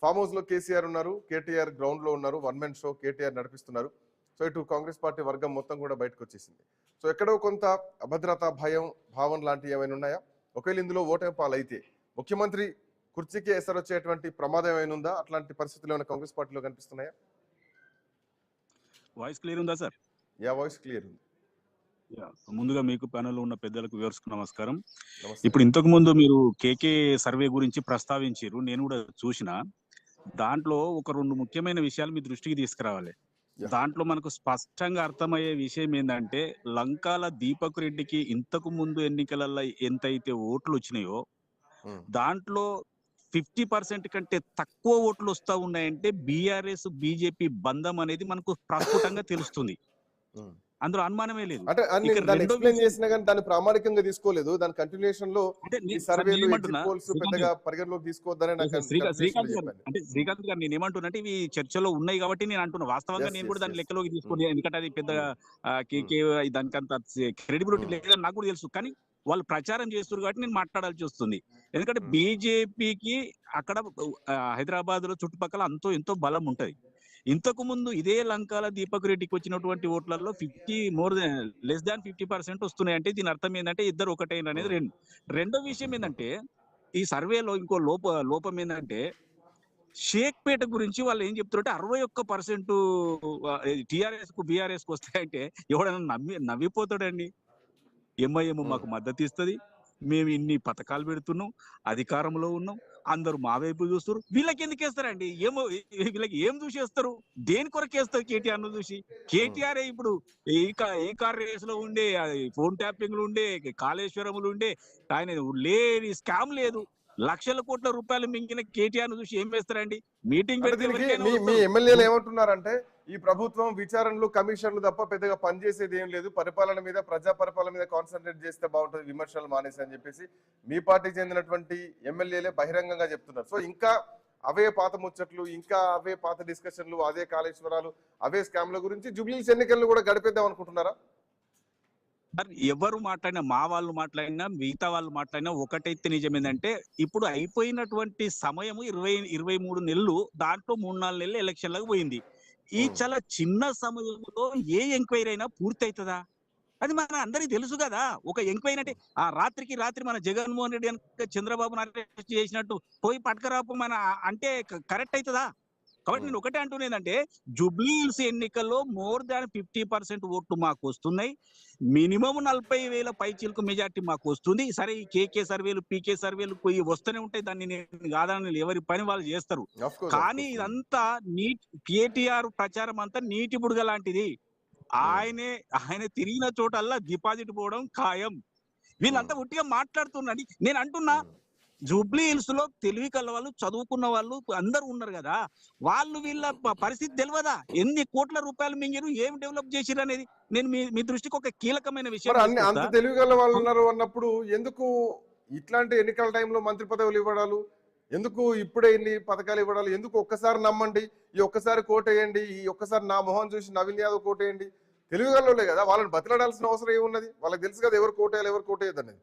ఫామ్ హౌస్ లో కేసీఆర్ ఉన్నారు, కేటీఆర్ గ్రౌండ్ లో ఉన్నారు. వన్ మ్యాన్ షో కేటీఆర్ నడిపిస్తున్నారు. సో ఇటు కాంగ్రెస్ పార్టీ వర్గం మొత్తం కూడా బయటకు వచ్చేసింది. సో ఎక్కడో కొంత అభద్రత, భయం, భావం లాంటివి ఏమైనా ఉన్నాయా? ఒకవేళ ఇందులో ఓటమి పాలైతే ముఖ్యమంత్రి కుర్చీకి ఎసరు వచ్చేటువంటి ప్రమాదం ఏమైనా ఉందా? అట్లాంటి పరిస్థితులు ఏమైనా కాంగ్రెస్ పార్టీలో కనిపిస్తున్నాయా? వాయిస్ క్లియర్ ఉందా సార్? యా, వాయిస్ క్లియర్ ఉంది. ముందుగా మీకు ప్యానెల్లో ఉన్న పెద్దలకు వ్యూవర్స్కు నమస్కారం. నమస్తే. ఇప్పుడు ఇంతకు ముందు మీరు కేకే సర్వే గురించి ప్రస్తావించారు, నేను కూడా చూసిన. దాంట్లో ఒక 2 ముఖ్యమైన విషయాలు మీ దృష్టికి తీసుకురావాలి. దాంట్లో మనకు స్పష్టంగా అర్థమయ్యే విషయం ఏంటంటే, లంకాల దీపక్ రెడ్డికి ఇంతకు ముందు ఎన్నికలలో ఎంతైతే ఓట్లు వచ్చినాయో దాంట్లో 50% కంటే తక్కువ ఓట్లు వస్తా ఉన్నాయంటే బీఆర్ఎస్ బీజేపీ బంధం అనేది మనకు ప్రస్ఫుటంగా తెలుస్తుంది. అందులో అనుమానమే లేదు. అంటే దాన్ని ఎక్స్ప్లెయిన్ చేసినా కానీ దాన్ని ప్రామాణికంగా తీసుకోలేదు. దాని కంటిన్యూషన్ లో ఈ సర్వేలు, ఎగ్జిట్ పోల్స్ పెద్దగా పరిగణలోకి తీసుకోవద్దని నాకు శ్రీకాంత్ గారు, నేను ఏమంటున్నా అంటే ఇవి చర్చలో ఉన్నాయి కాబట్టి నేను అంటున్నా. వాస్తవంగా నేను కూడా దాని లెక్కలోకి తీసుకోండి, ఎందుకంటే అది పెద్దగా దానికంత క్రెడిబిలిటీ లేదని నాకు కూడా తెలుసు. కానీ వాళ్ళు ప్రచారం చేస్తారు కాబట్టి నేను మాట్లాడాల్సి వస్తుంది. ఎందుకంటే బీజేపీకి అక్కడ హైదరాబాద్ లో చుట్టుపక్కల ఎంతో బలం ఉంటది. ఇంతకు ముందు ఇదే లంకాల దీపక్ రెడ్డికి వచ్చినటువంటి ఓట్లలో లెస్ దాన్ 50% వస్తున్నాయి. అంటే దీని అర్థం ఏంటంటే ఇద్దరు ఒకటైన అనేది రెండో విషయం ఏంటంటే, ఈ సర్వేలో ఇంకో లోపం ఏంటంటే, షేక్పేట గురించి వాళ్ళు ఏం చెప్తారంటే 61% టిఆర్ఎస్ కు బీఆర్ఎస్ కు వస్తాయంటే ఎవడైనా నవ్విపోతాడండి. ఎంఐఎం మాకు మద్దతు ఇస్తుంది, మేము ఇన్ని పథకాలు పెడుతున్నాం, అధికారంలో ఉన్నాం, అందరూ మా వైపు చూస్తారు. వీళ్ళకి ఎందుకు వేస్తారండి? వీళ్ళకి ఏం చూసేస్తారు? దేని కొరకు వేస్తారు? కేటీఆర్ ను చూసి. కేటీఆర్ ఇప్పుడు ఈ కార్ రేస్ లో ఉండే, ఫోన్ ట్యాపింగ్ లో ఉండే, కాళేశ్వరంలో ఉండే, ఆయన లేని స్కామ్ లేదు. లక్షల కోట్ల రూపాయలు మింగిన కేటీఆర్ ను చూసి ఏం వేస్తారండి? మీటింగ్ మీ ఎమ్మెల్యేలు ఏమంటున్నారంటే, ఈ ప్రభుత్వం విచారణలు, కమిషన్లు తప్ప పెద్దగా పనిచేసేది ఏం లేదు, పరిపాలన మీద, ప్రజా పరిపాలన మీద కాన్సన్ట్రేట్ చేస్తే బాగుంటుంది, విమర్శలు మానేసి అని చెప్పేసి మీ పార్టీకి చెందినటువంటి ఎమ్మెల్యేలే బహిరంగంగా చెప్తున్నారు. సో ఇంకా అవే పాత ముచ్చట్లు, ఇంకా అవే పాత డిస్కషన్లు, అదే కాళేశ్వరాలు, అవే స్కామ్ల గురించి జూబ్లీహిల్స్ ఎన్నికలను కూడా గడిపేద్దాం అనుకుంటున్నారా? ఎవరు మాట్లాడినా, మా వాళ్ళు మాట్లాడినా, మిగతా వాళ్ళు మాట్లాడినా ఒకటైతే నిజమేందంటే, ఇప్పుడు అయిపోయినటువంటి సమయము 23 నెలలు, దాంట్లో 3-4 నెలలు ఎలక్షన్లకు పోయింది. ఈ చాలా చిన్న సమయంలో ఏ ఎంక్వైరీ అయినా పూర్తి అవుతుందా? అది మన అందరికి తెలుసు కదా. ఒక ఎంక్వైరీ అంటే ఆ రాత్రికి రాత్రి మన జగన్మోహన్ రెడ్డి చంద్రబాబును అరెస్ట్ చేసినట్టు పోయి పట్టుకరాపు మన అంటే కరెక్ట్ అవుతుందా? కాబట్టి నేను ఒకటే అంటున్నదంటే జూబ్లీహిల్స్ ఎన్నికల్లో మోర్ దాన్ 50% ఓట్లు మాకు వస్తున్నాయి. మినిమం 40,000 పైచిలకు మెజార్టీ మాకు వస్తుంది. సరే ఈ కేకే సర్వేలు పీకే సర్వేలు వస్తూనే ఉంటాయి, దాన్ని నేను కాదని ఎవరి పని వాళ్ళు చేస్తారు. ఆఫ్ కోర్స్ కానీ ఇదంతా కేటీఆర్ ప్రచారం అంతా నీటి బుడగ లాంటిది. ఆయన తిరిగిన చోటల్లా డిపాజిట్ పోవడం ఖాయం. వీళ్ళంతా ఉట్టిగా మాట్లాడుతున్నాడు. నేను అంటున్నా జూబ్లీ హిల్స్ లో తెలివి కల వాళ్ళు, చదువుకున్న వాళ్ళు అందరూ ఉన్నారు కదా, వాళ్ళు వీళ్ళ పరిస్థితి తెలియదా? ఎన్ని కోట్ల రూపాయలు మింగిరు, ఏం డెవలప్ చేసిరు అనేది నేను మీ దృష్టికి ఒక కీలకమైన విషయం. అంత తెలివిగల వాళ్ళు ఉన్నారు అన్నప్పుడు ఎందుకు ఇట్లాంటి ఎన్నికల టైంలో మంత్రి పదవులు ఇవ్వడాలు, ఎందుకు ఇప్పుడే ఇన్ని పథకాలు ఇవ్వడాలు, ఎందుకు ఒక్కసారి నమ్మండి, ఈ ఒక్కసారి కోటేయండి, ఈ ఒక్కసారి నా మొహం చూసి నవీన్ యాదవ్ కోటేయండి? తెలివిగలే కదా, వాళ్ళని బతిలాడాల్సిన అవసరం ఏమున్నది? వాళ్ళకి తెలుసు కదా ఎవరు కోటేయాలి ఎవరు కోటేయద్దు అనేది.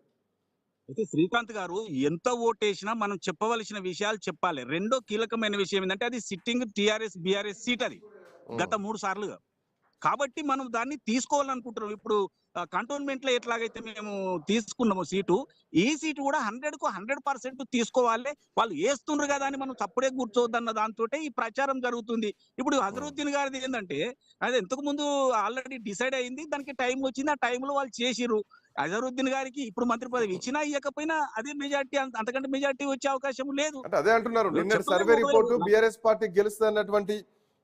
అయితే శ్రీకాంత్ గారు ఎంత ఓటేసినా మనం చెప్పవలసిన విషయాలు చెప్పాలి. రెండో కీలకమైన విషయం ఏంటంటే అది సిట్టింగ్ టిఆర్ఎస్ బిఆర్ఎస్ సీట్, అది గత 3 సార్లుగా. కాబట్టి మనం దాన్ని తీసుకోవాలనుకుంటున్నాం. ఇప్పుడు కంటోన్మెంట్ లో ఎట్లాగైతే మేము తీసుకున్నాము సీటు, ఈ సీటు కూడా 100కు 100% తీసుకోవాలి. వాళ్ళు వేస్తుండ్రు కదా అని మనం తప్పుడే కూర్చోవద్దన్న దాంతో ఈ ప్రచారం జరుగుతుంది. ఇప్పుడు అజరుద్దీన్ గారిది ఏంటంటే అది ఇంతకు ముందు ఆల్రెడీ డిసైడ్ అయింది, దానికి టైం వచ్చింది, ఆ టైంలో వాళ్ళు చేసిరు. అజరుద్దీన్ గారికి ఇప్పుడు మంత్రి పదవి ఇచ్చినా ఇవ్వకపోయినా అదే మెజార్టీ, అంతకంటే మెజార్టీ వచ్చే అవకాశం లేదు. అంటే అదే అంటున్నారు, నిన్న సర్వే రిపోర్టు బీఆర్ఎస్ పార్టీ గెలుస్తున్నటువంటి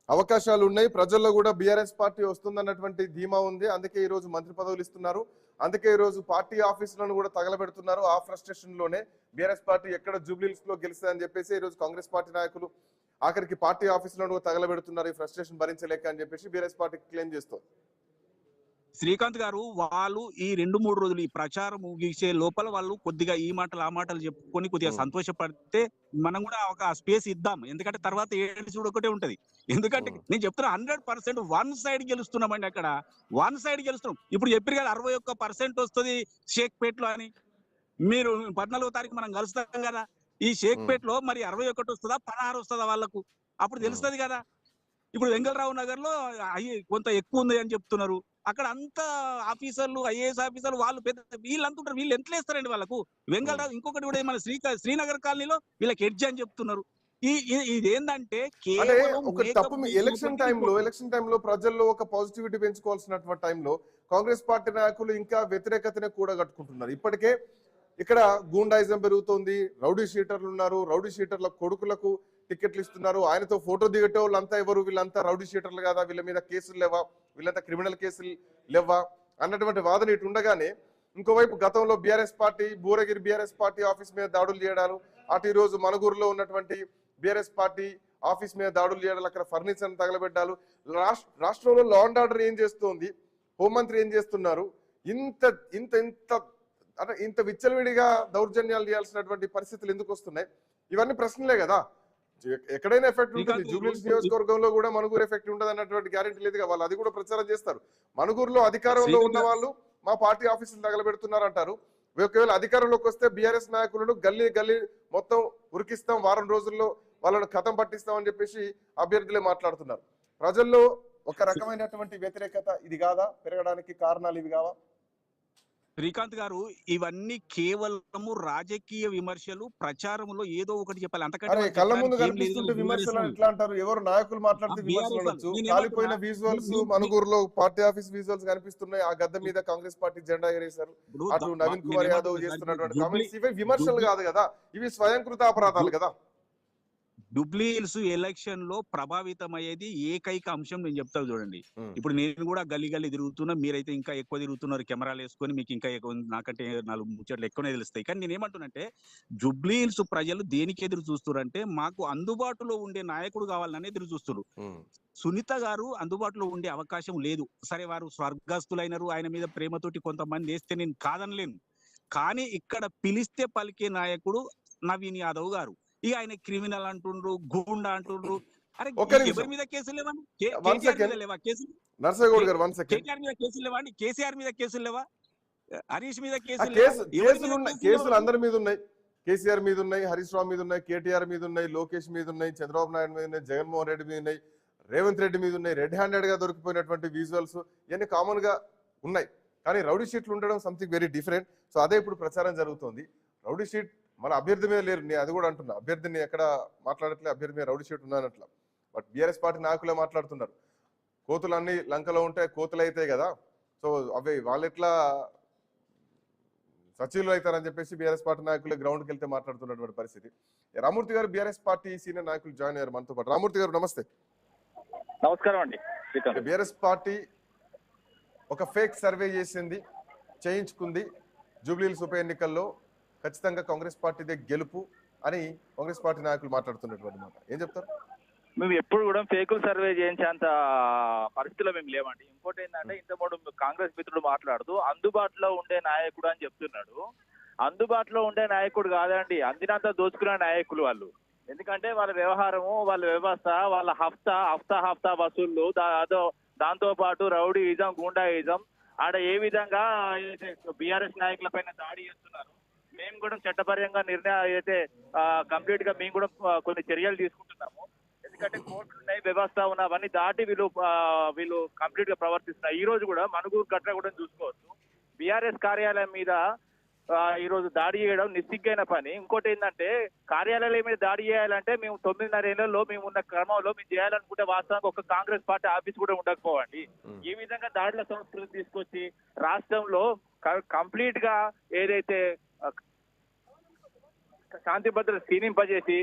అవకాశాలు ఉన్నాయి, ప్రజల్లో కూడా బీఆర్ఎస్ పార్టీ వస్తుందన్నటువంటి ధీమా ఉంది. అందుకే ఈ రోజు మంత్రి పదవులు ఇస్తున్నారు, అందుకే ఈ రోజు పార్టీ ఆఫీసులను కూడా తగలబెడుతున్నారు. ఆ ఫ్రస్ట్రేషన్ లోనే బీఆర్ఎస్ పార్టీ ఎక్కడ జూబ్లీహిల్స్ లో గెలుస్తుందని చెప్పేసి ఈ రోజు కాంగ్రెస్ పార్టీ నాయకులు ఆఖరికి పార్టీ ఆఫీసులను కూడా తగలబెడుతున్నారు, ఈ ఫ్రస్ట్రేషన్ భరించలేక అని చెప్పేసి బీఆర్ఎస్ పార్టీ క్లెయిమ్ చేస్తుంది. శ్రీకాంత్ గారు, వాళ్ళు ఈ 2-3 రోజులు ఈ ప్రచారం ముగిసే లోపల వాళ్ళు కొద్దిగా ఈ మాటలు ఆ మాటలు చెప్పుకొని కొద్దిగా సంతోషపడితే మనం కూడా ఒక స్పేస్ ఇద్దాం. ఎందుకంటే తర్వాత ఏడు చూడు ఒకటే ఉంటది. ఎందుకంటే నేను చెప్తున్నా 100% వన్ సైడ్ గెలుస్తున్నామండి. అక్కడ వన్ సైడ్ గెలుస్తున్నాం. ఇప్పుడు చెప్పారు కదా 61% వస్తుంది షేక్పేట్ లో అని. మీరు 14వ తారీఖు మనం కలుస్తాం కదా, ఈ షేక్పేట్ లో మరి 61 వస్తుందా 16 వస్తుందా వాళ్ళకు అప్పుడు తెలుస్తుంది కదా. ఇప్పుడు వెంగళరావు నగర్ లో కొంత ఎక్కువ ఉంది అని చెప్తున్నారు. అక్కడ అంతా ఆఫీసర్లు ఐఏఎస్ ఆఫీసర్లు వాళ్ళు పెద్ద వీళ్ళంతా ఉంటారు. వీళ్ళు ఎంత వేస్తారండి వాళ్ళకు? వెంగళరావు ఇంకొకటి కూడా మన శ్రీనగర్ కాలనీలో వీళ్ళకి ఎడ్జ్ అని చెప్తున్నారు. ఇదేంటంటే ఎలక్షన్ టైంలో ప్రజల్లో ఒక పాజిటివిటీ పెంచుకోవాల్సినటువంటి టైంలో కాంగ్రెస్ పార్టీ నాయకులు ఇంకా వ్యతిరేకతనే కూడా కట్టుకుంటున్నారు. ఇప్పటికే ఇక్కడ గూండాయిజం పెరుగుతోంది, రౌడీ షీటర్లు ఉన్నారు, రౌడీ షీటర్ల కొడుకులకు టికెట్లు ఇస్తున్నారు, ఆయనతో ఫోటో దిగటే వాళ్ళంతా ఎవరు, వీళ్ళంతా రౌడీ షీటర్లు కదా, వీళ్ళ మీద కేసులు లేవా, వీళ్ళంతా క్రిమినల్ కేసులు లేవా అన్నటువంటి వాదన ఇటు ఉండగానే ఇంకోవైపు గతంలో బీఆర్ఎస్ పార్టీ భూరగిరి బీఆర్ఎస్ పార్టీ ఆఫీస్ మీద దాడులు చేయడాలు, అటు ఈ రోజు మనుగూరులో ఉన్నటువంటి బీఆర్ఎస్ పార్టీ ఆఫీస్ మీద దాడులు చేయడాలు, అక్కడ ఫర్నిచర్ తగలబెట్టాలు. రాష్ట్రంలో లా అండ్ ఆర్డర్ ఏం చేస్తోంది, హోంమంత్రి ఏం చేస్తున్నారు, ఇంత ఇంత ఇంత అంటే ఇంత విచ్చలవిడిగా దౌర్జన్యాలు చేయాల్సినటువంటి పరిస్థితులు ఎందుకు వస్తున్నాయి? ఇవన్నీ ప్రశ్నలే కదా. ఎక్కడైనా ఎఫెక్ట్ ఉంటుంది, జూబ్లీహిల్స్ నియోజకవర్గంలో కూడా మనుగూరు ఎఫెక్ట్ ఉండదు అన్నటువంటి గ్యారెంటీ లేదు. వాళ్ళు అది కూడా ప్రచారం చేస్తారు. మనుగూరులో అధికారంలో ఉన్న వాళ్ళు మా పార్టీ ఆఫీసులు తగలబెడుతున్నారు అంటారు. ఒకవేళ అధికారంలోకి వస్తే బీఆర్ఎస్ నాయకులను గల్లీ గల్లీ మొత్తం ఉరికిస్తాం, వారం రోజుల్లో వాళ్ళను కథం పట్టిస్తామని చెప్పేసి అభ్యర్థులే మాట్లాడుతున్నారు. ప్రజల్లో ఒక రకమైనటువంటి వ్యతిరేకత ఇది కాదా పెరగడానికి కారణాలు ఇవి కావా? శ్రీకాంత్ గారు, ఇవన్నీ కేవలము రాజకీయ విమర్శలు, ప్రచారంలో ఏదో ఒకటి చెప్పాలి. అంతకంటే కళ్ళ ముందు కనిపిస్తుంటే విమర్శలు ఎట్లా అంటారు? ఎవరు నాయకులు మాట్లాడితే విమర్శలు అనొచ్చు. కాలిపోయిన విజువల్స్ మనుగూరులో పార్టీ ఆఫీస్ విజువల్స్ కనిపిస్తున్నాయి, ఆ గద్దె మీద కాంగ్రెస్ పార్టీ జెండా ఎగరేశారు, అటు నవీన్ కుమార్ యాదవ్ చేస్తున్నటువంటి కామెంట్స్ ఇవి విమర్శలు కాదు కదా, ఇవి స్వయంకృత అపరాధాలు కదా. జూబ్లీహిల్స్ ఎలక్షన్ లో ప్రభావితమయ్యేది ఏకైక అంశం నేను చెప్తా చూడండి. ఇప్పుడు నేను కూడా గల్లీ గల్లీ తిరుగుతున్నా, మీరైతే ఇంకా ఎక్కువ తిరుగుతున్నారు, కెమెరాలు వేసుకొని మీకు ఇంకా ఎక్కువ, నాకంటే 4 ముచ్చట్లు ఎక్కువనే తెలుస్తాయి. కానీ నేను ఏమంటున్నంటే జూబ్లీహిల్స్ ప్రజలు దేనికి ఎదురు చూస్తున్నారంటే మాకు అందుబాటులో ఉండే నాయకుడు కావాలని ఎదురు చూస్తున్నారు. సునీత గారు అందుబాటులో ఉండే అవకాశం లేదు. సరే వారు స్వర్గస్థులైనరు, ఆయన మీద ప్రేమతోటి కొంతమంది వేస్తే నేను కాదనలేను. కానీ ఇక్కడ పిలిస్తే పలికే నాయకుడు నవీన్ యాదవ్ గారు. ఇక ఆయన క్రిమినల్ అంటుండ్రు, గూండా అంటుండ్రు. అరే ఎవరి మీద కేసులు లేవండి? కేటీఆర్ మీద లేవా కేసులు? నర్సగౌడ్ గారు కేటీఆర్ మీద కేసులు లేవండి? కేసీఆర్ మీద కేసులు లేవా? హరీష్ మీద కేసులు అందరి మీద ఉన్నాయి. కేసీఆర్ మీద ఉన్నాయి, హరీష్ రావు మీద ఉన్నాయి, కేటీఆర్ మీద ఉన్నాయి, లోకేష్ మీద ఉన్నాయి, చంద్రబాబు నాయుడు మీద ఉన్నాయి, జగన్మోహన్ రెడ్డి మీద ఉన్నాయి, రేవంత్ రెడ్డి మీద ఉన్నాయి. రెడ్ హ్యాండెడ్ గా దొరికిపోయినటువంటి విజువల్స్ ఇవన్నీ కామన్ గా ఉన్నాయి. కానీ రౌడీ షీట్లు ఉండడం సంథింగ్ వెరీ డిఫరెంట్. సో అదే ఇప్పుడు ప్రచారం జరుగుతుంది. రౌడీ షీట్ మన అభ్యర్థి మీద లేరు, నేను అది కూడా అంటున్నా. అభ్యర్థిని ఎక్కడ మాట్లాడట్లే, అభ్యర్థి మీద రౌడీ షీట్ ఉన్నానట్లా. బట్ బీఆర్ఎస్ పార్టీ నాయకులే మాట్లాడుతున్నారు, కోతులు అన్ని లంకలో ఉంటే కోతులు అవుతాయి కదా, సో అవి వాళ్ళు ఎట్లా సచివులు అవుతారని చెప్పేసి బీఆర్ఎస్ పార్టీ నాయకులు గ్రౌండ్కి వెళ్తే మాట్లాడుతున్నటువంటి పరిస్థితి. రామూర్తి గారు బీఆర్ఎస్ పార్టీ సీనియర్ నాయకులు జాయిన్ అయ్యారు మనతో పాటు. రామూర్తి గారు నమస్తే. నమస్కారం అండి. బీఆర్ఎస్ పార్టీ ఒక ఫేక్ సర్వే చేసింది, చేయించుకుంది, జూబ్లీహిల్స్ ఉప ఎన్నికల్లో ఖచ్చితంగా కాంగ్రెస్ పార్టీదే గెలుపు అని కాంగ్రెస్ పార్టీ నాయకులు మాట్లాడుతున్నటువంటి మాట, ఏం చెప్తారు? మేము ఎప్పుడు కూడా ఫేక్ సర్వే చేయించేంత పరిస్థితిలో మేము లేవండి. ఇంకోటి ఏంటంటే, ఇంతకుముందు కాంగ్రెస్ మిత్రుడు మాట్లాడుతూ అందుబాటులో ఉండే నాయకుడు అని చెప్తున్నాడు. అందుబాటులో ఉండే నాయకుడు కాదండి, అందినంత దోచుకునే నాయకులు వాళ్ళు. ఎందుకంటే వాళ్ళ వ్యవహారము, వాళ్ళ వ్యవస్థ, వాళ్ళ హఫ్తా వసూళ్లు, దాంతో పాటు రౌడీయిజం, గూండాయిజం, ఆడ ఏ విధంగా బీఆర్ఎస్ నాయకుల పైన దాడి చేస్తున్నారు. మేము కూడా చట్టపరంగా నిర్ణయం అయితే కంప్లీట్ గా మేము కూడా కొన్ని చర్యలు తీసుకుంటున్నాము. ఎందుకంటే కోర్టులు ఉన్నాయి, వ్యవస్థ ఉన్న, అవన్నీ దాటి వీళ్ళు కంప్లీట్ గా ప్రవర్తిస్తున్నారు. ఈ రోజు కూడా మనుగూరు గట్ర కూడా చూసుకోవచ్చు. బీఆర్ఎస్ కార్యాలయం మీద ఈ రోజు దాడి చేయడం నిస్సిగ్గైన పని. ఇంకోటి ఏంటంటే, కార్యాలయం మీద దాడి చేయాలంటే మేము 9.5 ఏళ్లలో మేము ఉన్న క్రమంలో మేము చేయాలనుకుంటే వాస్తవంగా ఒక కాంగ్రెస్ పార్టీ ఆఫీస్ కూడా ఉండకపోవండి. ఈ విధంగా దాడుల సంస్కృతి తీసుకొచ్చి రాష్ట్రంలో కంప్లీట్ గా ఏదైతే శాంతి భద్రత క్షీణింపజేసి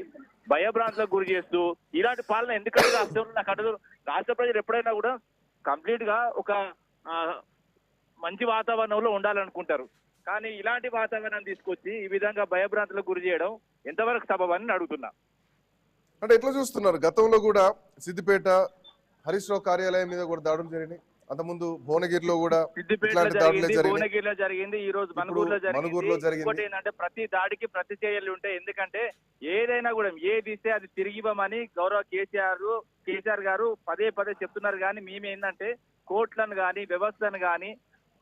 భయభ్రాంతులకు గురి చేస్తూ ఇలాంటి పాలన ఎందుకంటే రాష్ట్రంలో నాకు అడగదు. రాష్ట్ర ప్రజలు ఎప్పుడైనా కూడా కంప్లీట్ గా ఒక మంచి వాతావరణంలో ఉండాలనుకుంటారు. కానీ ఇలాంటి వాతావరణం తీసుకొచ్చి ఈ విధంగా భయభ్రాంతులకు గురి చేయడం ఎంతవరకు సబబని అడుగుతున్నా. అంటే ఎట్లా చూస్తున్నారు? గతంలో కూడా సిద్దిపేట హరీష్ రావు కార్యాలయం మీద కూడా దాడులు జరిగినాయి, అంతకుముందు భువనగిరిలో కూడా సిద్దిపేటలో జరిగింది, భువనగిరిలో జరిగింది, ఈ రోజు మనుగూరులో జరిగింది. ఇంకోటి ఏంటంటే, ప్రతి దాడికి ప్రతి చర్యలు ఉంటాయి. ఎందుకంటే ఏదైనా కూడా ఏది ఇస్తే అది తిరిగి ఇవ్వమని గౌరవ కేసీఆర్ గారు పదే చెప్తున్నారు. కానీ మేమేందంటే కోర్టులను కానీ వ్యవస్థను కానీ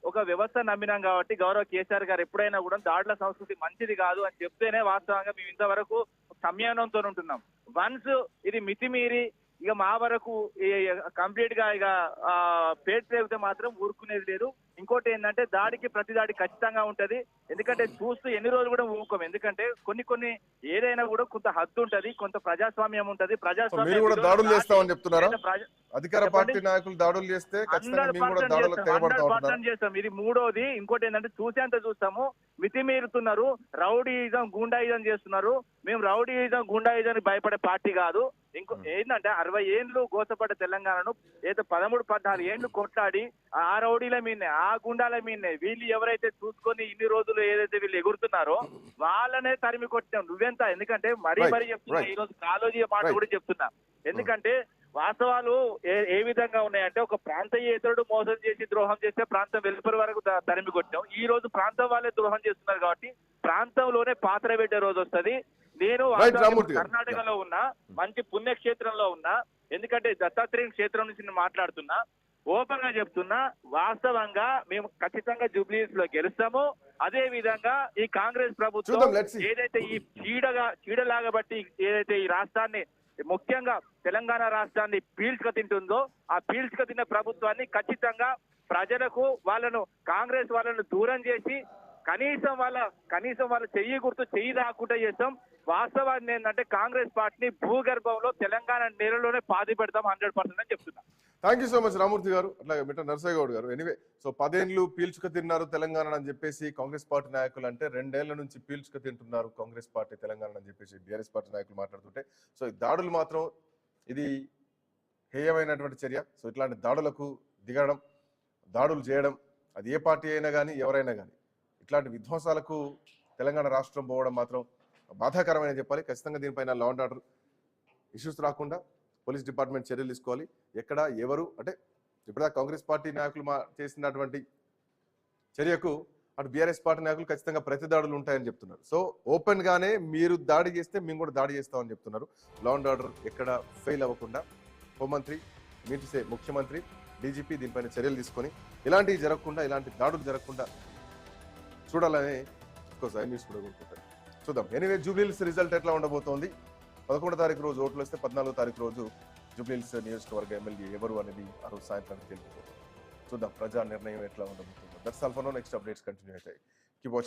ఒక వ్యవస్థ నమ్మినాం కాబట్టి గౌరవ కేసీఆర్ గారు ఎప్పుడైనా కూడా దాడుల సంస్కృతి మంచిది కాదు అని చెప్తేనే వాస్తవంగా మేము ఇంతవరకు సంయమనంతో ఉంటున్నాం. వన్స్ ఇది మితిమీరి ఇక మా వరకు కంప్లీట్ గా ఇక పేట్ రేగితే మాత్రం ఊరుకునేది లేదు. ఇంకోటి ఏంటంటే, దాడికి ప్రతి దాడి ఖచ్చితంగా ఉంటది. ఎందుకంటే చూస్తూ ఎన్ని రోజులు కూడా ఊరుకోం. ఎందుకంటే కొన్ని ఏదైనా కూడా కొంత హద్దు ఉంటది, కొంత ప్రజాస్వామ్యం ఉంటది. ప్రజాస్వామ్యం దాడులు చేస్తామని చెప్తున్నారా? అధికార పార్టీ నాయకులు దాడులు చేస్తే 100% చేస్తాం. ఇది మూడోది. ఇంకోటి ఏంటంటే, చూసేంత చూస్తాము, మితిమీరుతున్నారు, రౌడీయిజం, గూండాయిజం చేస్తున్నారు. మేము రౌడీయిజం, గూండాయిజానికి భయపడే పార్టీ కాదు. ఇంకో ఏంటంటే, 60 ఏళ్ళు గోసపడ్డ తెలంగాణను ఏదో 13-14 ఏళ్ళు కొట్లాడి ఆ రౌడీల మీదనే, ఆ గుండాల మీదనే వీళ్ళు ఎవరైతే చూసుకొని ఇన్ని రోజులు ఏదైతే వీళ్ళు ఎగురుతున్నారో వాళ్ళనే తరిమి కొట్టాం. నువ్వెంత? ఎందుకంటే మరీ చెప్తున్నా, ఈ రోజు కాలోజీ మాట కూడా చెప్తున్నా. ఎందుకంటే వాస్తవాలు ఏ విధంగా ఉన్నాయంటే, ఒక ప్రాంతీయేతరుడు మోసం చేసి ద్రోహం చేస్తే ప్రాంతం వెలుపరి వరకు తరిమి కొట్టాం. ఈ రోజు ప్రాంతం వాళ్ళే ద్రోహం చేస్తున్నారు కాబట్టి ప్రాంతంలోనే పాత్ర పెట్టే రోజు వస్తుంది. నేను కర్ణాటకలో ఉన్నా, మంచి పుణ్యక్షేత్రంలో ఉన్నా. ఎందుకంటే దత్తాత్రేయ క్షేత్రం నుంచి నేను మాట్లాడుతున్నా, ఓపెన్ గా చెప్తున్నా. వాస్తవంగా మేము ఖచ్చితంగా జూబ్లీహిల్స్ లో గెలుస్తాము. అదే విధంగా ఈ కాంగ్రెస్ ప్రభుత్వం ఏదైతే ఈ చీడలాగా బట్టి ఏదైతే ఈ రాష్ట్రాన్ని, ముఖ్యంగా తెలంగాణ రాష్ట్రాన్ని పీల్చుక తింటుందో, ఆ పీల్చుక తిన్న ప్రభుత్వాన్ని ఖచ్చితంగా ప్రజలకు కాంగ్రెస్ వాళ్ళను దూరం చేసి కనీసం వాళ్ళ చెయ్యి గుర్తు చెయ్యి దాక్కుంటా చేస్తాం. వాస్తవాన్ని ఏంటంటే, కాంగ్రెస్ పార్టీని భూగర్భంలో తెలంగాణ నేలలోనే పాతి పెడతాం 100% అని చెప్తున్నా. Thank you so much Ramurthy గారు, అట్లాగే మిట్ట నరసయ్య గౌడ్ గారు. ఎనీవే, సో 10 ఏళ్ళు పీల్చుక తిన్నారు తెలంగాణ అని చెప్పేసి కాంగ్రెస్ పార్టీ నాయకులు అంటే, 2 ఏళ్ల నుంచి పీల్చుక తింటున్నారు కాంగ్రెస్ పార్టీ తెలంగాణ అని చెప్పేసి బీఆర్ఎస్ పార్టీ నాయకులు మాట్లాడుతుంటే, సో ఈ దాడులు మాత్రం ఇది హేయమైనటువంటి చర్య. సో ఇట్లాంటి దాడులకు దిగడం, దాడులు చేయడం, అది ఏ పార్టీ అయినా కానీ ఎవరైనా కానీ, ఇట్లాంటి విధ్వంసాలకు తెలంగాణ రాష్ట్రం పోవడం మాత్రం బాధాకరమైన చెప్పాలి. ఖచ్చితంగా దీనిపైన లా అండ్ ఆర్డర్ ఇష్యూస్ రాకుండా పోలీస్ డిపార్ట్మెంట్ చర్యలు తీసుకోవాలి. ఎక్కడ ఎవరు అంటే, ఇప్పుడా కాంగ్రెస్ పార్టీ నాయకులు చేసినటువంటి చర్యకు అటు బీఆర్ఎస్ పార్టీ నాయకులు ఖచ్చితంగా ప్రతి దాడులు ఉంటాయని చెప్తున్నారు. సో ఓపెన్ గానే మీరు దాడి చేస్తే మేము కూడా దాడి చేస్తామని చెప్తున్నారు. లా అండ్ ఆర్డర్ ఎక్కడ ఫెయిల్ అవ్వకుండా హోంమంత్రి, మీటిసే ముఖ్యమంత్రి, డీజీపీ దీనిపైన చర్యలు తీసుకొని ఇలాంటివి జరగకుండా, ఇలాంటి దాడులు జరగకుండా చూడాలని న్యూస్ కూడా కోరుకుంటారు. చూద్దాం. ఎనీవే, జూబ్లీహిల్స్ రిజల్ట్ ఎట్లా ఉండబోతోంది? 11వ తారీఖు రోజు ఓట్లు వస్తే 14వ తారీఖు రోజు జూబ్లీహిల్స్ నియోజకవర్గ ఎమ్మెల్యే ఎవరు అనేది ఆ రోజు సాయంత్రం తెలియదు. చూద్దాం ప్రజా నిర్ణయం ఎట్లా ఉండబోతుందో. That's all for now. Next updates continue అవుతాయి.